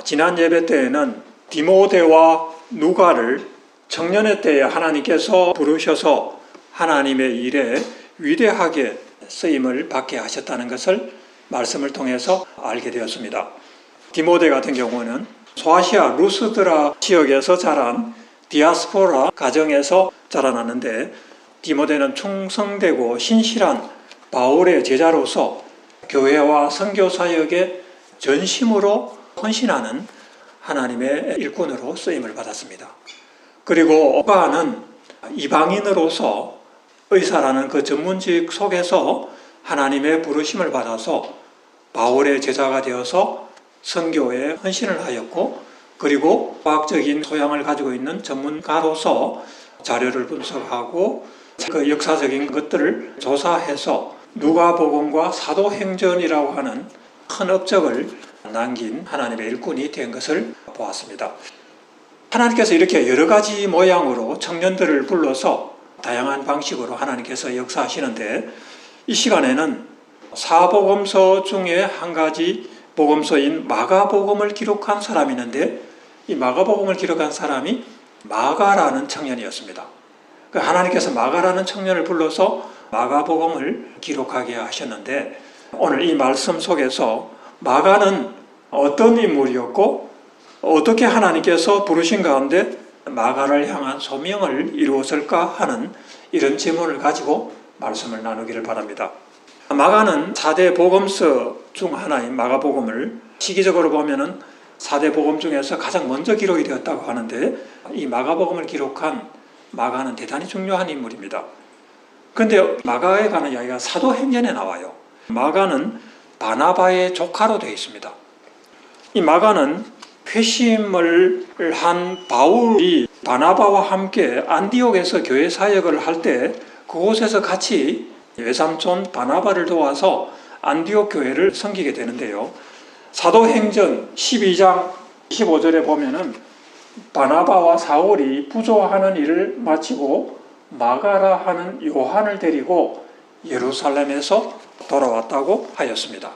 지난 예배 때에는 디모데와 누가를 청년의 때에 하나님께서 부르셔서 하나님의 일에 위대하게 쓰임을 받게 하셨다는 것을 말씀을 통해서 알게 되었습니다. 디모데 같은 경우는 소아시아 루스드라 지역에서 자란 디아스포라 가정에서 자라났는데, 디모데는 충성되고 신실한 바울의 제자로서 교회와 선교 사역에 전심으로 헌신하는 하나님의 일꾼으로 쓰임을 받았습니다. 그리고 누가는 이방인으로서 의사라는 그 전문직 속에서 하나님의 부르심을 받아서 바울의 제자가 되어서 선교에 헌신을 하였고, 그리고 과학적인 소양을 가지고 있는 전문가로서 자료를 분석하고 그 역사적인 것들을 조사해서 누가복음과 사도행전이라고 하는 큰 업적을 남긴 하나님의 일꾼이 된 것을 보았습니다. 하나님께서 이렇게 여러 가지 모양으로 청년들을 불러서 다양한 방식으로 하나님께서 역사하시는데, 이 시간에는 사복음서 중에 한 가지 복음서인 마가복음을 기록한 사람이 있는데, 이 마가복음을 기록한 사람이 마가라는 청년이었습니다. 하나님께서 마가라는 청년을 불러서 마가복음을 기록하게 하셨는데, 오늘 이 말씀 속에서 마가는 어떤 인물이었고 어떻게 하나님께서 부르신 가운데 마가를 향한 소명을 이루었을까 하는 이런 질문을 가지고 말씀을 나누기를 바랍니다. 마가는 4대 복음서 중 하나인 마가복음을 시기적으로 보면은 4대 복음 중에서 가장 먼저 기록이 되었다고 하는데, 이 마가복음을 기록한 마가는 대단히 중요한 인물입니다. 그런데 마가에 관한 이야기가 사도행전에 나와요. 마가는 바나바의 조카로 되어 있습니다. 이 마가는 회심을 한 바울이 바나바와 함께 안디옥에서 교회 사역을 할 때 그곳에서 같이 외삼촌 바나바를 도와서 안디옥 교회를 섬기게 되는데요. 사도행전 12장 25절에 보면은 바나바와 사울이 부조하는 일을 마치고 마가라 하는 요한을 데리고 예루살렘에서 돌아왔다고 하였습니다.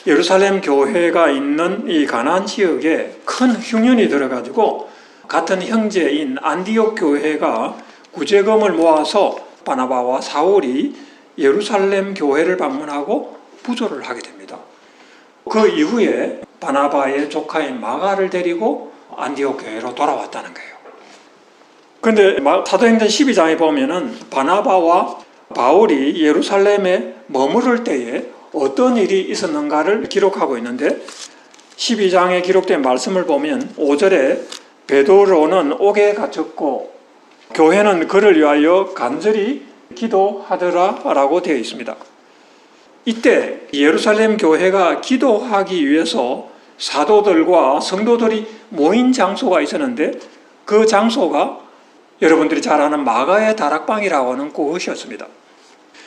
예루살렘 교회가 있는 이 가나안 지역에 큰 흉년이 들어가지고 같은 형제인 안디옥 교회가 구제금을 모아서 바나바와 사울이 예루살렘 교회를 방문하고 부조를 하게 됩니다. 그 이후에 바나바의 조카인 마가를 데리고 안디옥 교회로 돌아왔다는 거예요. 그런데 사도행전 12장에 보면은 바나바와 바울이 예루살렘에 머무를 때에 어떤 일이 있었는가를 기록하고 있는데, 12장에 기록된 말씀을 보면 5절에 베드로는 옥에 갇혔고 교회는 그를 위하여 간절히 기도하더라 라고 되어 있습니다. 이때 예루살렘 교회가 기도하기 위해서 사도들과 성도들이 모인 장소가 있었는데, 그 장소가 여러분들이 잘 아는 마가의 다락방이라고 하는 그것이었습니다.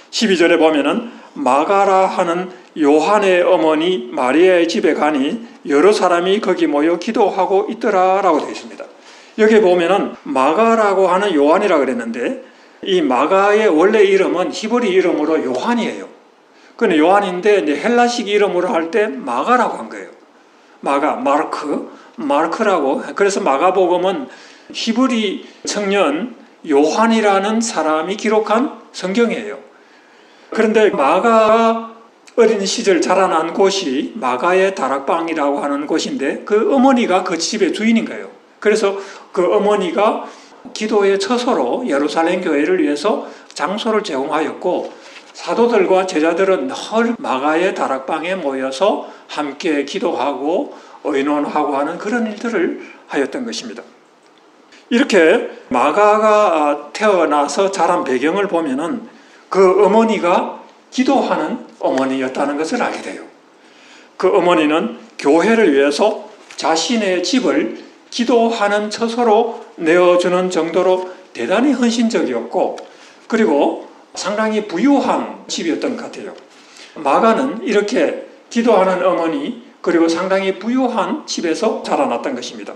12절에 보면은 마가라 하는 요한의 어머니 마리아의 집에 가니 여러 사람이 거기 모여 기도하고 있더라 라고 되어 있습니다. 여기 보면은 마가라고 하는 요한이라고 그랬는데, 이 마가의 원래 이름은 히브리 이름으로 요한이에요. 근데 요한인데 헬라식 이름으로 할 때 마가라고 한 거예요. 마가, 마르크라고. 그래서 마가복음은 히브리 청년 요한이라는 사람이 기록한 성경이에요. 그런데 마가가 어린 시절 자라난 곳이 마가의 다락방이라고 하는 곳인데, 그 어머니가 그 집의 주인인 거예요. 그래서 그 어머니가 기도의 처소로 예루살렘 교회를 위해서 장소를 제공하였고, 사도들과 제자들은 늘 마가의 다락방에 모여서 함께 기도하고 의논하고 하는 그런 일들을 하였던 것입니다. 이렇게 마가가 태어나서 자란 배경을 보면은 그 어머니가 기도하는 어머니였다는 것을 알게 돼요. 그 어머니는 교회를 위해서 자신의 집을 기도하는 처소로 내어주는 정도로 대단히 헌신적이었고, 그리고 상당히 부유한 집이었던 것 같아요. 마가는 이렇게 기도하는 어머니, 그리고 상당히 부유한 집에서 자라났던 것입니다.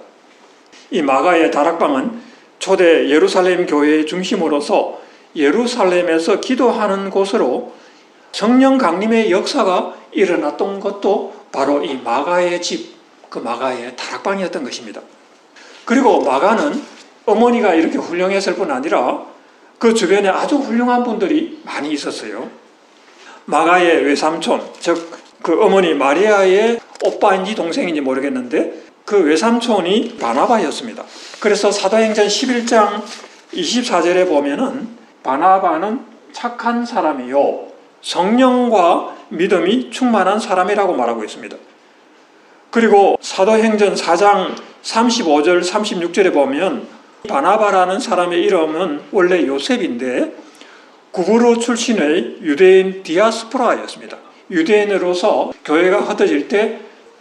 이 마가의 다락방은 초대 예루살렘 교회의 중심으로서 예루살렘에서 기도하는 곳으로 성령 강림의 역사가 일어났던 것도 바로 이 마가의 집, 그 마가의 다락방이었던 것입니다. 그리고 마가는 어머니가 이렇게 훌륭했을 뿐 아니라 그 주변에 아주 훌륭한 분들이 많이 있었어요. 마가의 외삼촌, 즉 그 어머니 마리아의 오빠인지 동생인지 모르겠는데 그 외삼촌이 바나바였습니다. 그래서 사도행전 11장 24절에 보면은 바나바는 착한 사람이요 성령과 믿음이 충만한 사람이라고 말하고 있습니다. 그리고 사도행전 4장 35절 36절에 보면 바나바라는 사람의 이름은 원래 요셉인데 구브로 출신의 유대인 디아스포라였습니다. 유대인으로서 교회가 흩어질 때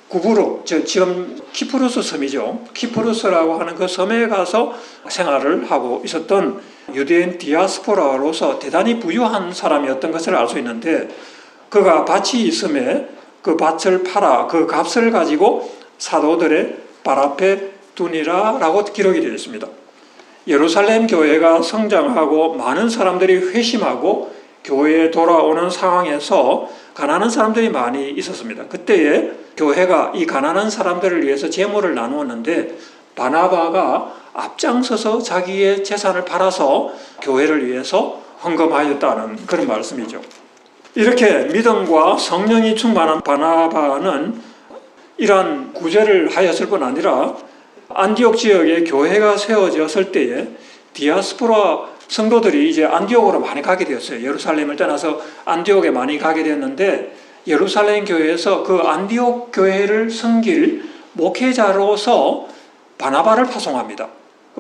구브로, 지금 키프루스 섬이죠. 키프루스라고 하는 그 섬에 가서 생활을 하고 있었던 유대인 디아스포라로서 대단히 부유한 사람이었던 것을 알 수 있는데 그가 밭이 있음에 그 밭을 팔아 그 값을 가지고 사도들의 발 앞에 두니라라고 기록이 되어 있습니다. 예루살렘 교회가 성장하고 많은 사람들이 회심하고 교회에 돌아오는 상황에서 가난한 사람들이 많이 있었습니다. 그때에 교회가 이 가난한 사람들을 위해서 재물을 나누었는데 바나바가 앞장서서 자기의 재산을 팔아서 교회를 위해서 헌금하였다는 그런 말씀이죠. 이렇게 믿음과 성령이 충만한 바나바는 이러한 구제를 하였을 뿐 아니라 안디옥 지역에 교회가 세워졌을 때에 디아스포라 성도들이 이제 안디옥으로 많이 가게 되었어요. 예루살렘을 떠나서 안디옥에 많이 가게 되었는데 예루살렘 교회에서 그 안디옥 교회를 섬길 목회자로서 바나바를 파송합니다.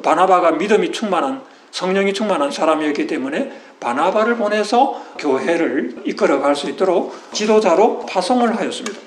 바나바가 믿음이 충만한 성령이 충만한 사람이었기 때문에 바나바를 보내서 교회를 이끌어갈 수 있도록 지도자로 파송을 하였습니다.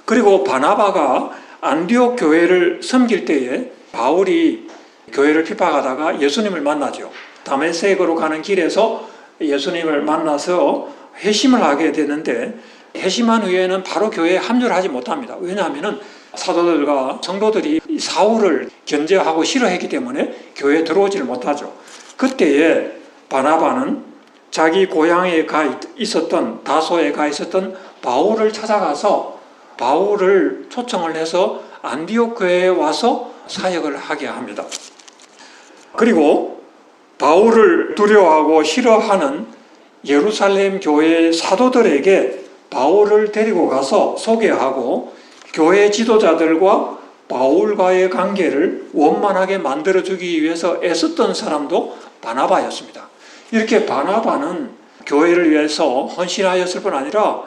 그리고 바나바가 안디옥 교회를 섬길 때에 바울이 교회를 핍박하다가 예수님을 만나죠. 다메섹으로 가는 길에서 예수님을 만나서 회심을 하게 되는데 회심한 후에는 바로 교회에 합류를 하지 못합니다. 왜냐하면 사도들과 성도들이 사울을 견제하고 싫어했기 때문에 교회에 들어오지를 못하죠. 그때에 바나바는 자기 고향에 가 있었던 다소에 가 있었던 바울을 찾아가서 바울을 초청을 해서 안디옥 교회에 와서 사역을 하게 합니다. 그리고 바울을 두려워하고 싫어하는 예루살렘 교회의 사도들에게 바울을 데리고 가서 소개하고 교회 지도자들과 바울과의 관계를 원만하게 만들어주기 위해서 애썼던 사람도 바나바였습니다. 이렇게 바나바는 교회를 위해서 헌신하였을 뿐 아니라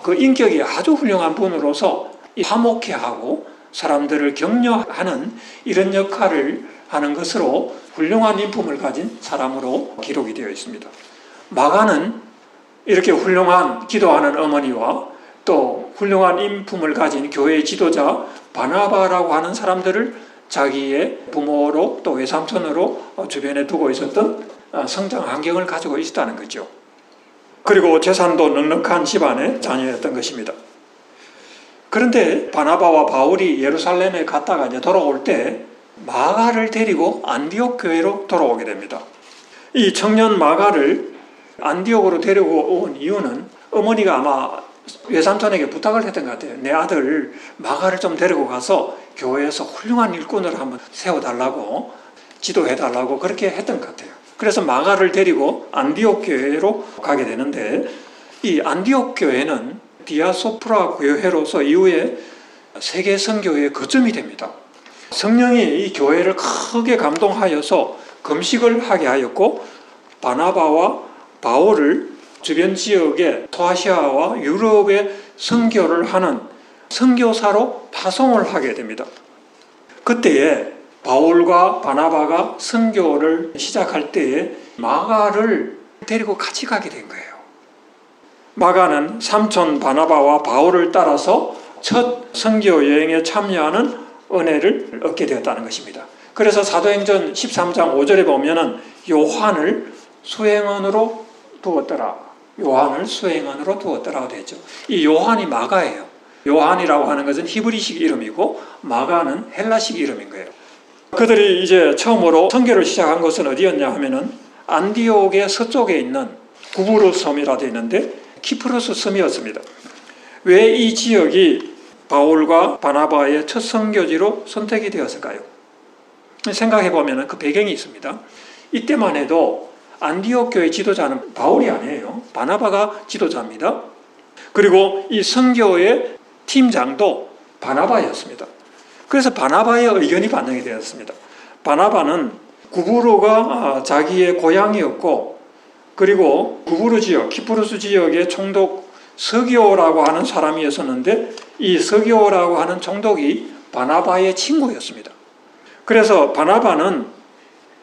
그 인격이 아주 훌륭한 분으로서 화목해하고 사람들을 격려하는 이런 역할을 하는 것으로 훌륭한 인품을 가진 사람으로 기록이 되어 있습니다. 마가는 이렇게 훌륭한 기도하는 어머니와 또 훌륭한 인품을 가진 교회의 지도자 바나바라고 하는 사람들을 자기의 부모로 또 외삼촌으로 주변에 두고 있었던 성장 환경을 가지고 있었다는 거죠. 그리고 재산도 넉넉한 집안의 자녀였던 것입니다. 그런데 바나바와 바울이 예루살렘에 갔다가 이제 돌아올 때 마가를 데리고 안디옥 교회로 돌아오게 됩니다. 이 청년 마가를 안디옥으로 데리고 온 이유는 어머니가 아마 외삼촌에게 부탁을 했던 것 같아요. 내 아들 마가를 좀 데리고 가서 교회에서 훌륭한 일꾼을 한번 세워달라고 지도해달라고 그렇게 했던 것 같아요. 그래서 마가를 데리고 안디옥 교회로 가게 되는데 이 안디옥 교회는 디아소프라 교회로서 이후에 세계 선교의 거점이 됩니다. 성령이 이 교회를 크게 감동하여서 금식을 하게 하였고 바나바와 바울을 주변 지역의 소아시아와 유럽에 선교를 하는 선교사로 파송을 하게 됩니다. 그때에 바울과 바나바가 선교를 시작할 때에 마가를 데리고 같이 가게 된 거예요. 마가는 삼촌 바나바와 바울을 따라서 첫 선교 여행에 참여하는 은혜를 얻게 되었다는 것입니다. 그래서 사도행전 13장 5절에 보면은 요한을 수행원으로 두었더라. 요한을 수행원으로 두었더라고 되죠. 이 요한이 마가예요. 요한이라고 하는 것은 히브리식 이름이고 마가는 헬라식 이름인 거예요. 그들이 이제 처음으로 선교를 시작한 곳은 어디였냐 하면은 안디옥의 서쪽에 있는 구브로 섬이라 되어 있는데 키프로스 섬이었습니다. 왜 이 지역이 바울과 바나바의 첫 선교지로 선택이 되었을까요? 생각해보면 그 배경이 있습니다. 이때만 해도 안디옥 교회 지도자는 바울이 아니에요. 바나바가 지도자입니다. 그리고 이 선교의 팀장도 바나바였습니다. 그래서 바나바의 의견이 반영이 되었습니다. 바나바는 구브로가 자기의 고향이었고, 그리고 구브로 지역, 키프루스 지역의 총독 서기오라고 하는 사람이었었는데, 이 서기오라고 하는 총독이 바나바의 친구였습니다. 그래서 바나바는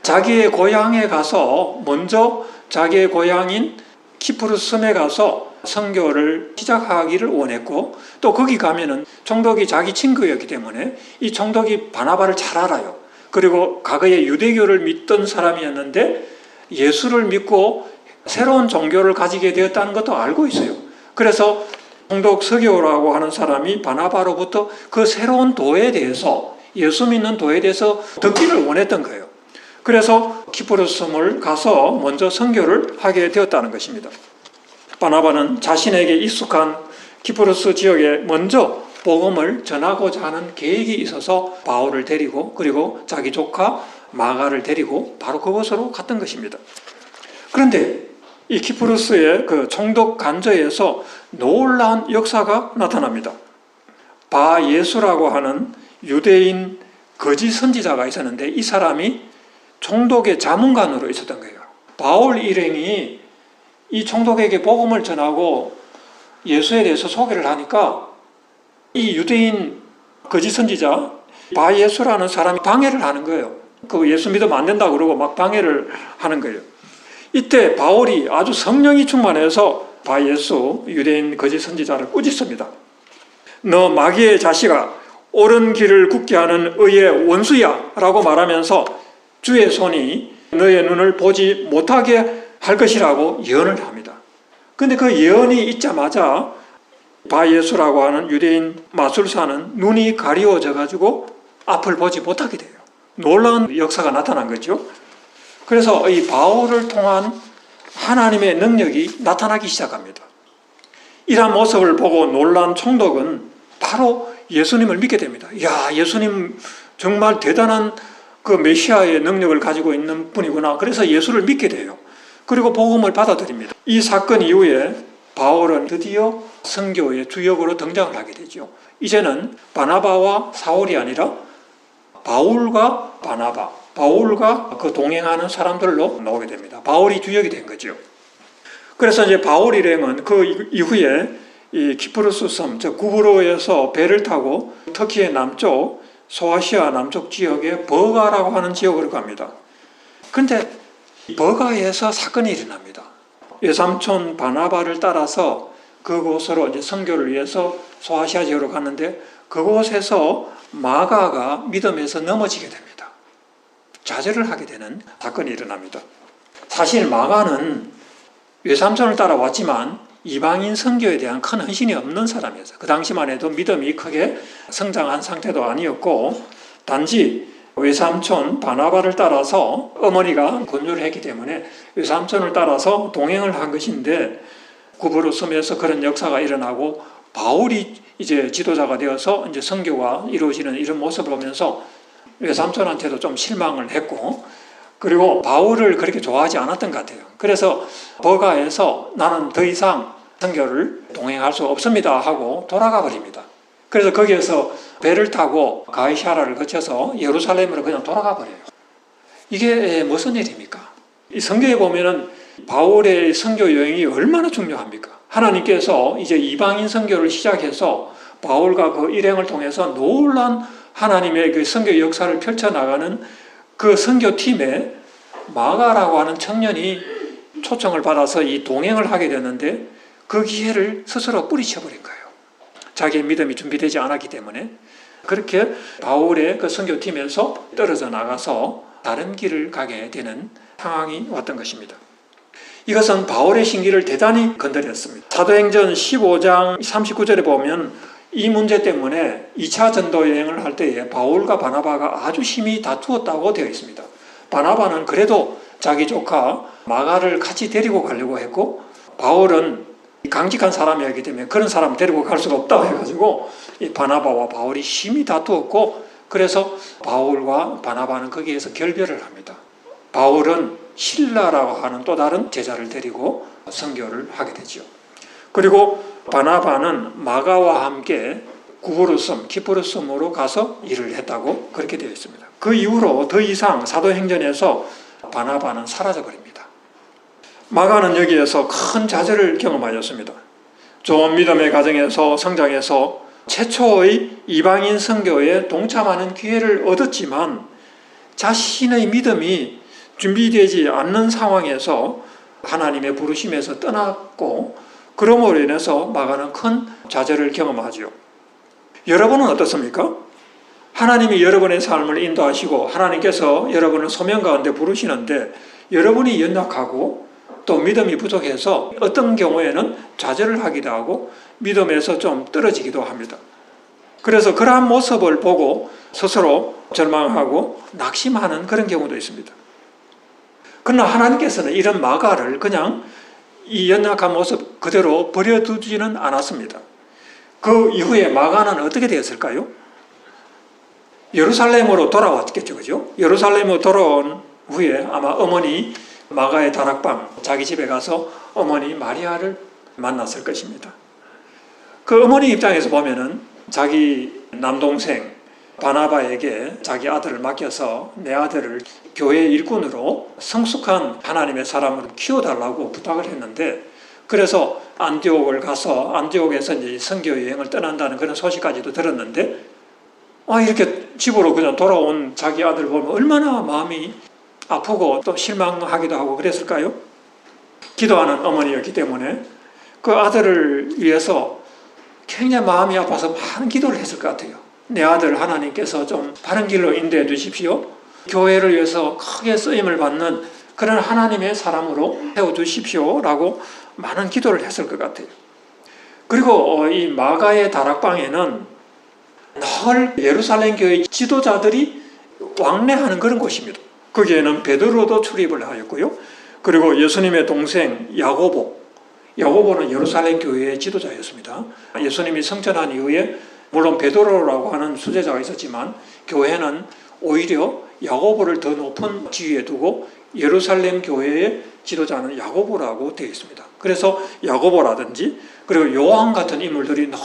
자기의 고향에 가서 먼저 자기의 고향인 키프루스 섬에 가서 선교를 시작하기를 원했고, 또 거기 가면은 총독이 자기 친구였기 때문에 이 총독이 바나바를 잘 알아요. 그리고 과거에 유대교를 믿던 사람이었는데 예수를 믿고 새로운 종교를 가지게 되었다는 것도 알고 있어요. 그래서 총독 서기오라고 하는 사람이 바나바로부터 그 새로운 도에 대해서, 예수 믿는 도에 대해서 듣기를 원했던 거예요. 그래서 키프루스 섬을 가서 먼저 선교를 하게 되었다는 것입니다. 바나바는 자신에게 익숙한 키프루스 지역에 먼저 복음을 전하고자 하는 계획이 있어서 바울을 데리고, 그리고 자기 조카 마가를 데리고 바로 그곳으로 갔던 것입니다. 그런데 이 키프루스의 그 총독 간저에서 놀라운 역사가 나타납니다. 바예수라고 하는 유대인 거짓 선지자가 있었는데, 이 사람이 총독의 자문관으로 있었던 거예요. 바울 일행이 이 총독에게 복음을 전하고 예수에 대해서 소개를 하니까 이 유대인 거짓 선지자 바예수라는 사람이 방해를 하는 거예요. 그 예수 믿으면 안 된다고 그러고 막 방해를 하는 거예요. 이때 바울이 아주 성령이 충만해서 바예수, 유대인 거짓 선지자를 꾸짖습니다. 너 마귀의 자식아, 옳은 길을 굳게 하는 의의 원수야 라고 말하면서 주의 손이 너의 눈을 보지 못하게 할 것이라고 예언을 합니다. 그런데 그 예언이 있자마자 바예수라고 하는 유대인 마술사는 눈이 가리워져 가지고 앞을 보지 못하게 돼요. 놀라운 역사가 나타난 거죠. 그래서 이 바울을 통한 하나님의 능력이 나타나기 시작합니다. 이러한 모습을 보고 놀란 총독은 바로 예수님을 믿게 됩니다. 야, 예수님 정말 대단한 그 메시아의 능력을 가지고 있는 분이구나. 그래서 예수를 믿게 돼요. 그리고 복음을 받아들입니다. 이 사건 이후에 바울은 드디어 선교의 주역으로 등장을 하게 되죠. 이제는 바나바와 사울이 아니라 바울과 바나바, 바울과 그 동행하는 사람들로 나오게 됩니다. 바울이 주역이 된 거죠. 그래서 이제 바울 일행은 그 이후에 이 키프루스 섬, 즉 구브로에서 배를 타고 터키의 남쪽, 소아시아 남쪽 지역의 버가라고 하는 지역으로 갑니다. 그런데 버가에서 사건이 일어납니다. 외삼촌 바나바를 따라서 그곳으로 이제 선교를 위해서 소아시아 지역으로 갔는데, 그곳에서 마가가 믿음에서 넘어지게 됩니다. 좌절을 하게 되는 사건이 일어납니다. 사실 마가는 외삼촌을 따라왔지만 이방인 선교에 대한 큰 헌신이 없는 사람이었어요. 그 당시만 해도 믿음이 크게 성장한 상태도 아니었고, 단지 외삼촌 바나바를 따라서 어머니가 권유를 했기 때문에 외삼촌을 따라서 동행을 한 것인데, 구브로 섬에서 그런 역사가 일어나고 바울이 이제 지도자가 되어서 이제 선교가 이루어지는 이런 모습을 보면서 외삼촌한테도 좀 실망을 했고, 그리고 바울을 그렇게 좋아하지 않았던 것 같아요. 그래서 버가에서 나는 더 이상 선교를 동행할 수 없습니다 하고 돌아가 버립니다. 그래서 거기에서 배를 타고 가이사라를 거쳐서 예루살렘으로 그냥 돌아가 버려요. 이게 무슨 일입니까? 이 성경에 보면은 바울의 선교 여행이 얼마나 중요합니까? 하나님께서 이제 이방인 선교를 시작해서 바울과 그 일행을 통해서 놀라운 하나님의 그 선교 역사를 펼쳐나가는 그 선교팀에 마가라고 하는 청년이 초청을 받아서 이 동행을 하게 됐는데, 그 기회를 스스로 뿌리쳐버린 거예요. 자기의 믿음이 준비되지 않았기 때문에. 그렇게 바울의 그 선교팀에서 떨어져 나가서 다른 길을 가게 되는 상황이 왔던 것입니다. 이것은 바울의 신기를 대단히 건드렸습니다. 사도행전 15장 39절에 보면 이 문제 때문에 2차 전도 여행을 할 때에 바울과 바나바가 아주 심히 다투었다고 되어 있습니다. 바나바는 그래도 자기 조카 마가를 같이 데리고 가려고 했고, 바울은 강직한 사람이었기 때문에 그런 사람 데리고 갈 수가 없다고 해가지고 이 바나바와 바울이 심히 다투었고, 그래서 바울과 바나바는 거기에서 결별을 합니다. 바울은 실라라고 하는 또 다른 제자를 데리고 선교를 하게 되죠. 그리고 바나바는 마가와 함께 구브루섬, 키프루섬으로 가서 일을 했다고 그렇게 되어 있습니다. 그 이후로 더 이상 사도행전에서 바나바는 사라져버립니다. 마가는 여기에서 큰 좌절을 경험하였습니다. 좋은 믿음의 가정에서 성장해서 최초의 이방인 선교에 동참하는 기회를 얻었지만 자신의 믿음이 준비되지 않는 상황에서 하나님의 부르심에서 떠났고, 그러므로 인해서 마가는 큰 좌절을 경험하죠. 여러분은 어떻습니까? 하나님이 여러분의 삶을 인도하시고 하나님께서 여러분을 소명 가운데 부르시는데 여러분이 연약하고 또 믿음이 부족해서 어떤 경우에는 좌절을 하기도 하고 믿음에서 좀 떨어지기도 합니다. 그래서 그러한 모습을 보고 스스로 절망하고 낙심하는 그런 경우도 있습니다. 그러나 하나님께서는 이런 마가를 그냥 이 연약한 모습 그대로 버려두지는 않았습니다. 그 이후에 마가는 어떻게 되었을까요? 예루살렘으로 돌아왔겠죠, 그죠? 예루살렘으로 돌아온 후에 아마 어머니 마가의 다락방, 자기 집에 가서 어머니 마리아를 만났을 것입니다. 그 어머니 입장에서 보면은 자기 남동생 바나바에게 자기 아들을 맡겨서 내 아들을 교회 일꾼으로 성숙한 하나님의 사람으로 키워달라고 부탁을 했는데, 그래서 안디옥을 가서 안디옥에서 이제 선교 여행을 떠난다는 그런 소식까지도 들었는데, 이렇게 집으로 그냥 돌아온 자기 아들 보면 얼마나 마음이 아프고 또 실망하기도 하고 그랬을까요? 기도하는 어머니였기 때문에 그 아들을 위해서 굉장히 마음이 아파서 많은 기도를 했을 것 같아요. 내 아들 하나님께서 좀 바른 길로 인도해 주십시오. 교회를 위해서 크게 쓰임을 받는 그런 하나님의 사람으로 세워주십시오 라고 많은 기도를 했을 것 같아요. 그리고 이 마가의 다락방에는 늘 예루살렘 교회 지도자들이 왕래하는 그런 곳입니다. 거기에는 베드로도 출입을 하였고요. 그리고 예수님의 동생 야고보는 예루살렘 교회의 지도자였습니다. 예수님이 성천한 이후에 물론 베드로라고 하는 수제자가 있었지만 교회는 오히려 야고보를 더 높은 지위에 두고 예루살렘 교회의 지도자는 야고보라고 되어 있습니다. 그래서 야고보라든지 그리고 요한 같은 인물들이 늘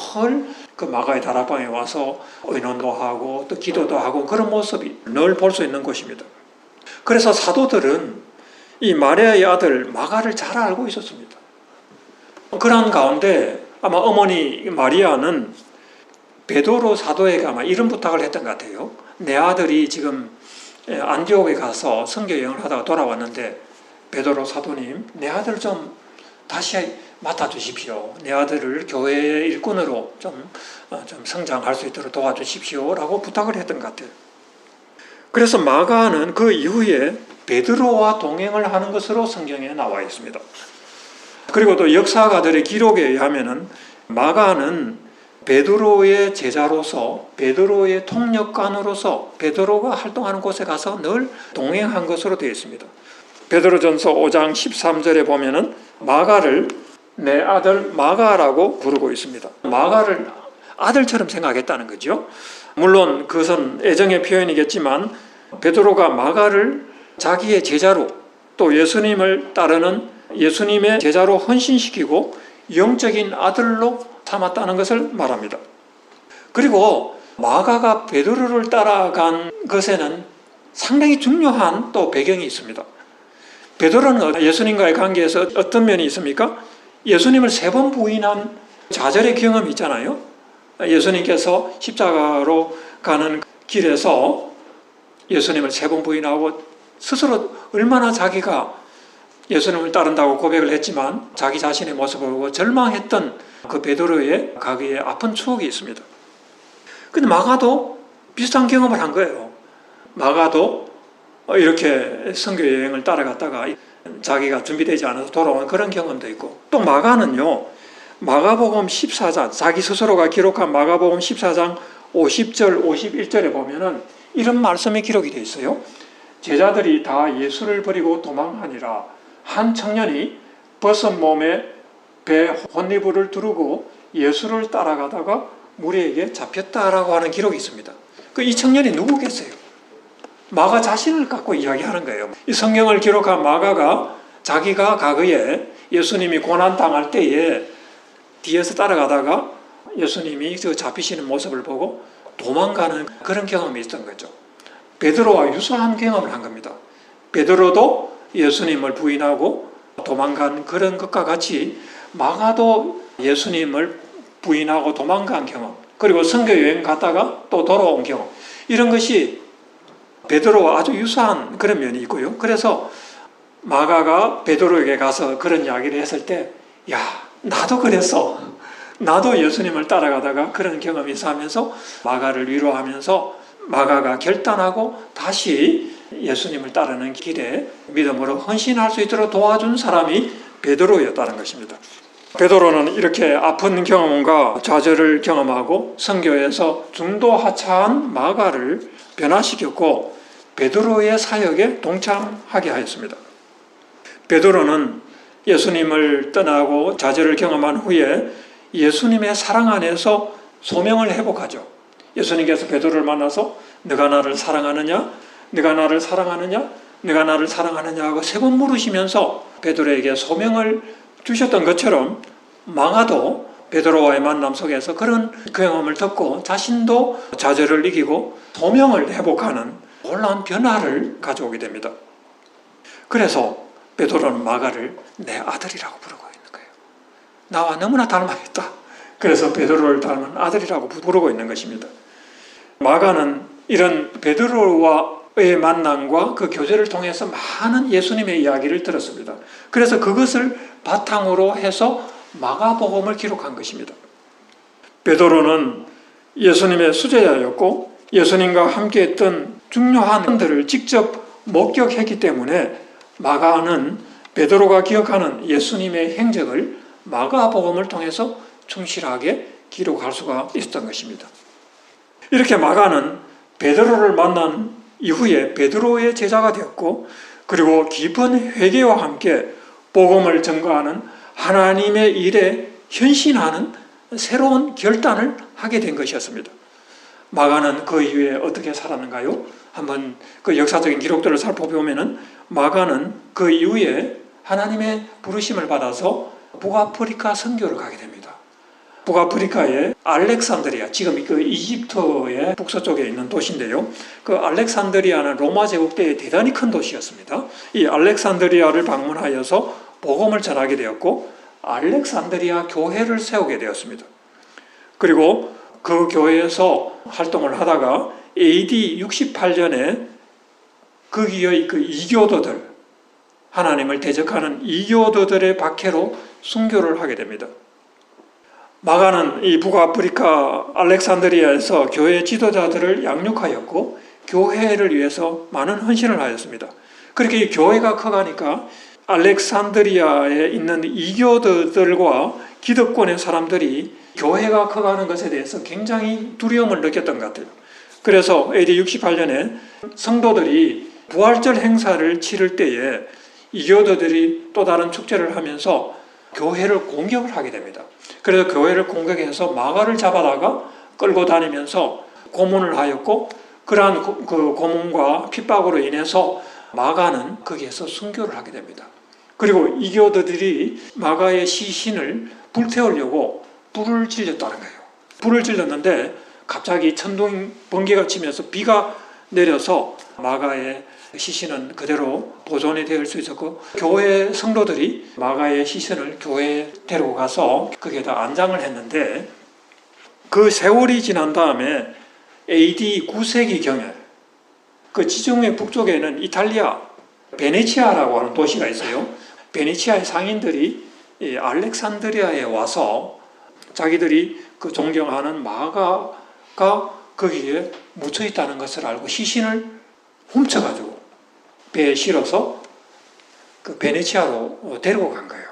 그 마가의 다락방에 와서 의논도 하고 또 기도도 하고 그런 모습이 늘 볼 수 있는 곳입니다. 그래서 사도들은 이 마리아의 아들 마가를 잘 알고 있었습니다. 그런 가운데 아마 어머니 마리아는 베드로 사도에게 아마 이런 부탁을 했던 것 같아요. 내 아들이 지금 안디옥에 가서 선교 여행을 하다가 돌아왔는데 베드로 사도님, 내 아들 좀 다시 맡아주십시오. 내 아들을 교회의 일꾼으로 좀 성장할 수 있도록 도와주십시오 라고 부탁을 했던 것 같아요. 그래서 마가는 그 이후에 베드로와 동행을 하는 것으로 성경에 나와 있습니다. 그리고 또 역사가들의 기록에 의하면 마가는 베드로의 제자로서 베드로의 통역관으로서 베드로가 활동하는 곳에 가서 늘 동행한 것으로 되어 있습니다. 베드로전서 5장 13절에 보면은 마가를 내 아들 마가라고 부르고 있습니다. 마가를 아들처럼 생각했다는 거죠. 물론 그것은 애정의 표현이겠지만 베드로가 마가를 자기의 제자로 또 예수님을 따르는 예수님의 제자로 헌신시키고 영적인 아들로 삼았다는 것을 말합니다. 그리고 마가가 베드로를 따라간 것에는 상당히 중요한 또 배경이 있습니다. 베드로는 예수님과의 관계에서 어떤 면이 있습니까? 예수님을 3번 부인한 좌절의 경험이 있잖아요. 예수님께서 십자가로 가는 길에서 예수님을 3번 부인하고 스스로 얼마나 자기가 예수님을 따른다고 고백을 했지만 자기 자신의 모습을 보고 절망했던 그 베드로의 가기의 아픈 추억이 있습니다. 근데 마가도 비슷한 경험을 한 거예요. 마가도 이렇게 선교 여행을 따라갔다가 자기가 준비되지 않아서 돌아온 그런 경험도 있고, 또 마가는요, 마가복음 14장, 자기 스스로가 기록한 마가복음 14장 50절, 51절에 보면은 이런 말씀이 기록이 되어 있어요. 제자들이 다 예수를 버리고 도망하니라. 한 청년이 벗은 몸에 배 혼니부를 두르고 예수를 따라가다가 무리에게 잡혔다라고 하는 기록이 있습니다. 이 청년이 누구겠어요? 마가 자신을 갖고 이야기하는 거예요. 이 성경을 기록한 마가가 자기가 과거에 예수님이 고난당할 때에 뒤에서 따라가다가 예수님이 잡히시는 모습을 보고 도망가는 그런 경험이 있었던 거죠. 베드로와 유사한 경험을 한 겁니다. 베드로도 예수님을 부인하고 도망간 그런 것과 같이 마가도 예수님을 부인하고 도망간 경험, 그리고 선교 여행 갔다가 또 돌아온 경험, 이런 것이 베드로와 아주 유사한 그런 면이 있고요. 그래서 마가가 베드로에게 가서 그런 이야기를 했을 때, 야, 나도 그랬어. 나도 예수님을 따라가다가 그런 경험이 있어 하면서 마가를 위로하면서 마가가 결단하고 다시 예수님을 따르는 길에 믿음으로 헌신할 수 있도록 도와준 사람이 베드로였다는 것입니다. 베드로는 이렇게 아픈 경험과 좌절을 경험하고 선교에서 중도하차한 마가를 변화시켰고 베드로의 사역에 동참하게 하였습니다. 베드로는 예수님을 떠나고 좌절을 경험한 후에 예수님의 사랑 안에서 소명을 회복하죠. 예수님께서 베드로를 만나서 네가 나를 사랑하느냐? 네가 나를 사랑하느냐? 네가 나를 사랑하느냐 하고 3번 물으시면서 베드로에게 소명을 주셨던 것처럼 마가도 베드로와의 만남 속에서 그런 경험을 듣고 자신도 좌절을 이기고 소명을 회복하는 놀라운 변화를 가져오게 됩니다. 그래서 베드로는 마가를 내 아들이라고 부르고 있는 거예요. 나와 너무나 닮아있다. 그래서 베드로를 닮은 아들이라고 부르고 있는 것입니다. 마가는 이런 베드로와의 만남과 그 교제를 통해서 많은 예수님의 이야기를 들었습니다. 그래서 그것을 바탕으로 해서 마가복음을 기록한 것입니다. 베드로는 예수님의 수제자였고 예수님과 함께했던 중요한 일들을 직접 목격했기 때문에 마가는 베드로가 기억하는 예수님의 행적을 마가복음을 통해서 충실하게 기록할 수가 있었던 것입니다. 이렇게 마가는 베드로를 만난 이후에 베드로의 제자가 되었고, 그리고 깊은 회개와 함께 복음을 전가하는 하나님의 일에 현신하는 새로운 결단을 하게 된 것이었습니다. 마가는 그 이후에 어떻게 살았는가요? 한번 그 역사적인 기록들을 살펴보면 마가는 그 이후에 하나님의 부르심을 받아서 북아프리카 선교를 가게 됩니다. 북아프리카의 알렉산드리아, 지금 그 이집트의 북서쪽에 있는 도시인데요. 그 알렉산드리아는 로마 제국 때의 대단히 큰 도시였습니다. 이 알렉산드리아를 방문하여서 복음을 전하게 되었고 알렉산드리아 교회를 세우게 되었습니다. 그리고 그 교회에서 활동을 하다가 AD 68년에 거기의 그 이교도들, 하나님을 대적하는 이교도들의 박해로 순교를 하게 됩니다. 마가는 이 북아프리카 알렉산드리아에서 교회 지도자들을 양육하였고 교회를 위해서 많은 헌신을 하였습니다. 그렇게 이 교회가 커가니까 알렉산드리아에 있는 이교도들과 기득권의 사람들이 교회가 커가는 것에 대해서 굉장히 두려움을 느꼈던 것 같아요. 그래서 AD 68년에 성도들이 부활절 행사를 치를 때에 이교도들이 또 다른 축제를 하면서 교회를 공격을 하게 됩니다. 그래서 교회를 공격해서 마가를 잡아다가 끌고 다니면서 고문을 하였고, 그러한 그 고문과 핍박으로 인해서 마가는 거기에서 순교를 하게 됩니다. 그리고 이교도들이 마가의 시신을 불태우려고 불을 질렀다는 거예요. 불을 질렀는데 갑자기 천둥 번개가 치면서 비가 내려서 마가의 시신은 그대로 보존이 될 수 있었고, 교회 성도들이 마가의 시신을 교회에 데리고 가서 거기에다 안장을 했는데, 그 세월이 지난 다음에 AD 9세기경에 그 지중해 북쪽에는 이탈리아 베네치아라고 하는 도시가 있어요. 베네치아의 상인들이 이 알렉산드리아에 와서 자기들이 그 존경하는 마가가 거기에 묻혀 있다는 것을 알고 시신을 훔쳐가지고 배에 실어서 그 베네치아로 데리고 간 거예요.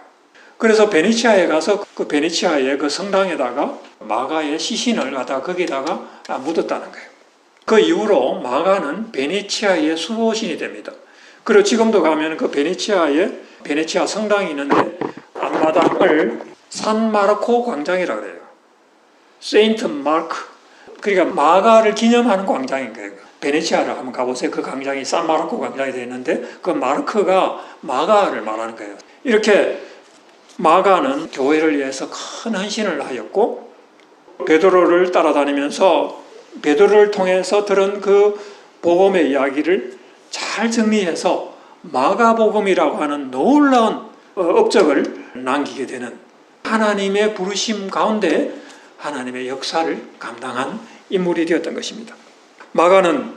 그래서 베네치아에 가서 그 베네치아의 그 성당에다가 마가의 시신을 갖다가 거기다가 묻었다는 거예요. 그 이후로 마가는 베네치아의 수호신이 됩니다. 그리고 지금도 가면 그 베네치아에 베네치아 성당이 있는데 앞마당을 산마르코 광장이라고 해요. 세인트 마르크, 그러니까 마가를 기념하는 광장인 거예요. 베네치아를 한번 가보세요. 그 광장이 산마르코 광장이 되어 있는데 그 마르크가 마가를 말하는 거예요. 이렇게 마가는 교회를 위해서 큰 헌신을 하였고 베드로를 따라다니면서 베드로를 통해서 들은 그 복음의 이야기를 잘 정리해서 마가복음이라고 하는 놀라운 업적을 남기게 되는, 하나님의 부르심 가운데 하나님의 역사를 감당한 인물이 되었던 것입니다. 마가는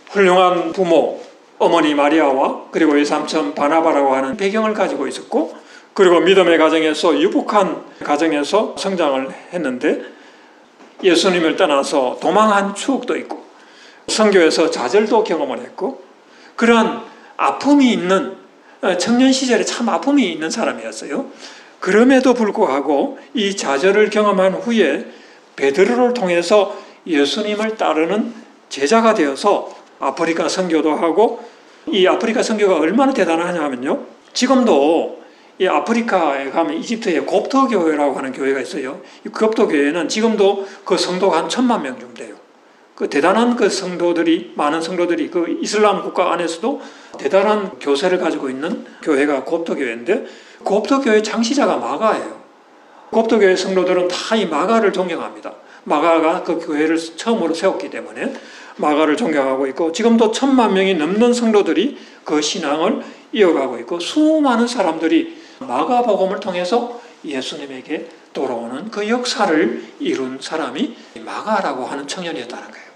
훌륭한 부모 어머니 마리아와 그리고 외삼촌 바나바라고 하는 배경을 가지고 있었고, 그리고 믿음의 가정에서 유복한 가정에서 성장을 했는데 예수님을 떠나서 도망한 추억도 있고 선교에서 좌절도 경험을 했고, 그러한 아픔이 있는, 청년 시절에 참 아픔이 있는 사람이었어요. 그럼에도 불구하고 이 좌절을 경험한 후에 베드로를 통해서 예수님을 따르는 제자가 되어서 아프리카 선교도 하고, 이 아프리카 선교가 얼마나 대단하냐면요, 지금도 이 아프리카에 가면 이집트에 곱터 교회라고 하는 교회가 있어요. 이 곱터 교회는 지금도 그 성도가 한 1,000만 명 정도 돼요. 그 대단한 그 성도들이, 많은 성도들이 그 이슬람 국가 안에서도 대단한 교세를 가지고 있는 교회가 곱터 교회인데, 곱터 교회 창시자가 마가예요. 곱터 교회 성도들은 다 이 마가를 존경합니다. 마가가 그 교회를 처음으로 세웠기 때문에 마가를 존경하고 있고, 지금도 1,000만 명이 넘는 성도들이 그 신앙을 이어가고 있고, 수많은 사람들이 마가복음을 통해서 예수님에게 돌아오는 그 역사를 이룬 사람이 마가라고 하는 청년이었다는 거예요.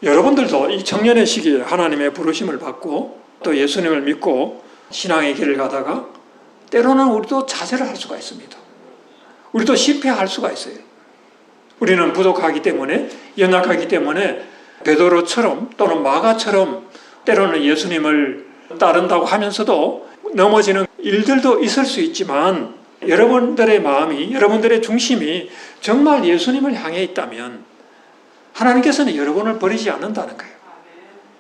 여러분들도 이 청년의 시기에 하나님의 부르심을 받고 또 예수님을 믿고 신앙의 길을 가다가 때로는 우리도 좌절을 할 수가 있습니다. 우리도 실패할 수가 있어요. 우리는 부족하기 때문에, 연약하기 때문에 베드로처럼 또는 마가처럼 때로는 예수님을 따른다고 하면서도 넘어지는 일들도 있을 수 있지만, 여러분들의 마음이, 여러분들의 중심이 정말 예수님을 향해 있다면 하나님께서는 여러분을 버리지 않는다는 거예요.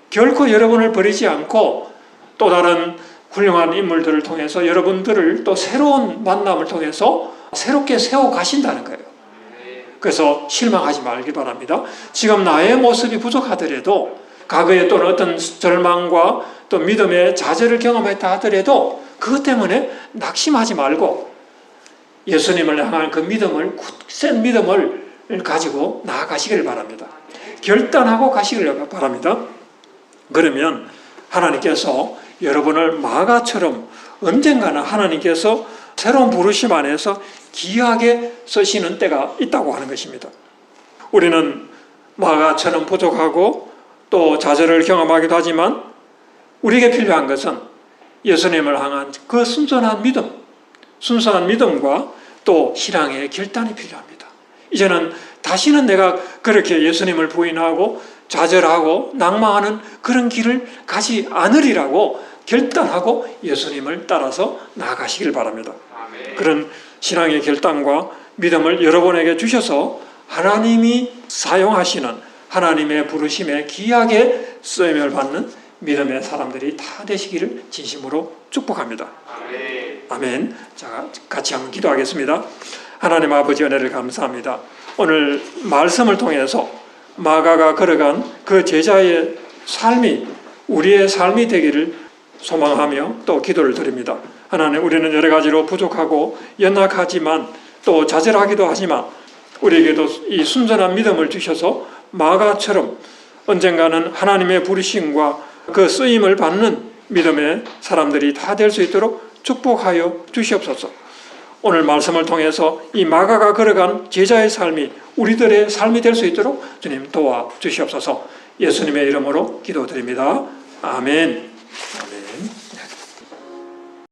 결코 여러분을 버리지 않고 또 다른 훌륭한 인물들을 통해서 여러분들을 또 새로운 만남을 통해서 새롭게 세워 가신다는 거예요. 그래서 실망하지 말기 바랍니다. 지금 나의 모습이 부족하더라도, 과거에 또는 어떤 절망과 또 믿음의 좌절을 경험했다 하더라도 그것 때문에 낙심하지 말고 예수님을 향한 그 믿음을, 굳센 믿음을 가지고 나아가시기를 바랍니다. 결단하고 가시기를 바랍니다. 그러면 하나님께서 여러분을 마가처럼 언젠가는 하나님께서 새로운 부르심 안에서 귀하게 쓰시는 때가 있다고 하는 것입니다. 우리는 마가처럼 부족하고 또 좌절을 경험하기도 하지만 우리에게 필요한 것은 예수님을 향한 그 순수한 믿음과 또 신앙의 결단이 필요합니다. 이제는 다시는 내가 그렇게 예수님을 부인하고 좌절하고 낭망하는 그런 길을 가지 않으리라고 결단하고 예수님을 따라서 나아가시길 바랍니다. 아멘. 그런 신앙의 결단과 믿음을 여러분에게 주셔서 하나님이 사용하시는 하나님의 부르심에 귀하게 쓰임을 받는 믿음의 사람들이 다 되시기를 진심으로 축복합니다. 아멘. 아멘. 자, 같이 한번 기도하겠습니다. 하나님 아버지 은혜를 감사합니다. 오늘 말씀을 통해서 마가가 걸어간 그 제자의 삶이 우리의 삶이 되기를 소망하며 또 기도를 드립니다. 하나님, 우리는 여러 가지로 부족하고 연약하지만 또 좌절하기도 하지만 우리에게도 이 순전한 믿음을 주셔서 마가처럼 언젠가는 하나님의 부르심과 그 쓰임을 받는 믿음의 사람들이 다 될 수 있도록 축복하여 주시옵소서. 오늘 말씀을 통해서 이 마가가 걸어간 제자의 삶이 우리들의 삶이 될 수 있도록 주님 도와주시옵소서. 예수님의 이름으로 기도드립니다. 아멘.